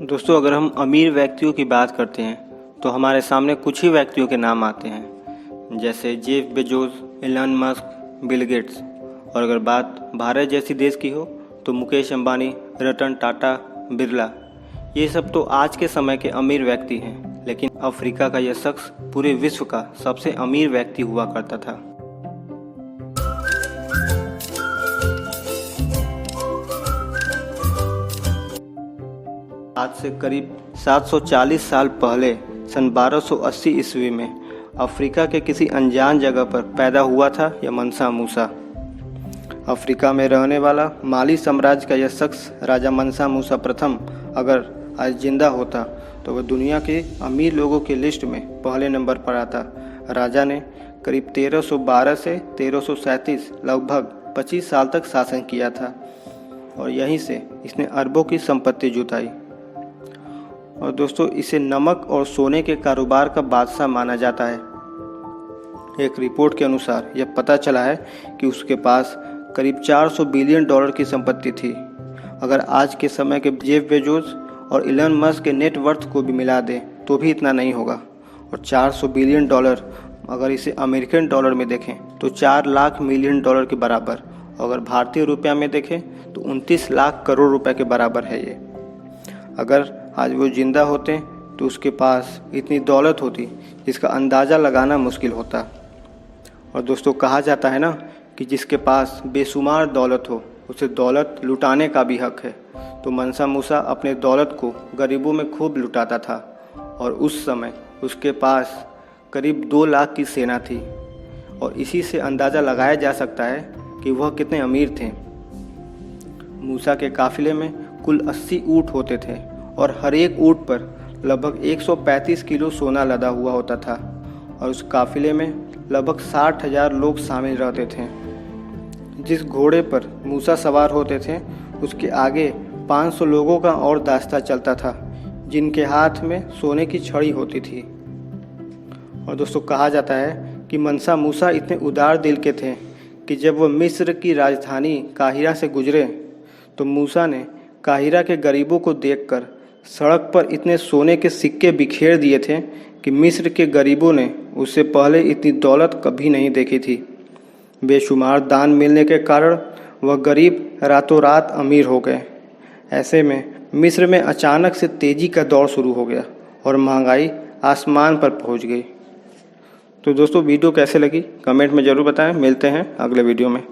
दोस्तों, अगर हम अमीर व्यक्तियों की बात करते हैं तो हमारे सामने कुछ ही व्यक्तियों के नाम आते हैं, जैसे Jeff Bezos, Elon Musk, Bill Gates. और अगर बात भारत जैसी देश की हो तो मुकेश अंबानी, रतन टाटा, बिरला। ये सब तो आज के समय के अमीर व्यक्ति हैं, लेकिन अफ्रीका का यह शख्स पूरे विश्व का सबसे अमीर व्यक्ति हुआ करता था। आज से करीब 740 साल पहले सन 1280 ईस्वी में अफ्रीका के किसी अनजान जगह पर पैदा हुआ था यह मनसा मूसा। अफ्रीका में रहने वाला माली साम्राज्य का यह शख्स राजा मनसा मूसा प्रथम अगर आज जिंदा होता तो वह दुनिया के अमीर लोगों की लिस्ट में पहले नंबर पर आता। राजा ने करीब 1312 से 1337 लगभग 25 साल तक शासन किया था और यहीं से इसने अरबों की संपत्ति जुटाई। और दोस्तों, इसे नमक और सोने के कारोबार का बादशाह माना जाता है। एक रिपोर्ट के अनुसार यह पता चला है कि उसके पास करीब 400 बिलियन डॉलर की संपत्ति थी। अगर आज के समय के जेफ बेजोस और एलन मस्क के नेटवर्थ को भी मिला दें तो भी इतना नहीं होगा। और 400 बिलियन डॉलर अगर इसे अमेरिकन डॉलर में देखें तो 4 लाख मिलियन डॉलर के बराबर, अगर भारतीय रुपया में देखें तो 29 लाख करोड़ रुपए के बराबर है ये। अगर आज वो जिंदा होते तो उसके पास इतनी दौलत होती जिसका अंदाज़ा लगाना मुश्किल होता। और दोस्तों, कहा जाता है ना कि जिसके पास बेशुमार दौलत हो उसे दौलत लुटाने का भी हक है। तो मनसा मूसा अपने दौलत को गरीबों में खूब लुटाता था और उस समय उसके पास करीब 2 लाख की सेना थी। और इसी से अंदाज़ा लगाया जा सकता है कि वह कितने अमीर थे। मूसा के काफिले में कुल 80 ऊँट होते थे और हर एक ऊँट पर लगभग 135 किलो सोना लदा हुआ होता था। और उस काफिले में लगभग 60,000 लोग शामिल रहते थे। जिस घोड़े पर मूसा सवार होते थे उसके आगे 500 लोगों का और दास्ता चलता था, जिनके हाथ में सोने की छड़ी होती थी। और दोस्तों, कहा जाता है कि मनसा मूसा इतने उदार दिल के थे कि जब वह मिस्र की राजधानी काहिरा से गुजरे तो मूसा ने काहिरा के गरीबों को देखकर सड़क पर इतने सोने के सिक्के बिखेर दिए थे कि मिस्र के गरीबों ने उससे पहले इतनी दौलत कभी नहीं देखी थी। बेशुमार दान मिलने के कारण वह गरीब रातों रात अमीर हो गए। ऐसे में मिस्र में अचानक से तेजी का दौर शुरू हो गया और महंगाई आसमान पर पहुंच गई। तो दोस्तों, वीडियो कैसे लगी कमेंट में ज़रूर बताएं। मिलते हैं अगले वीडियो में।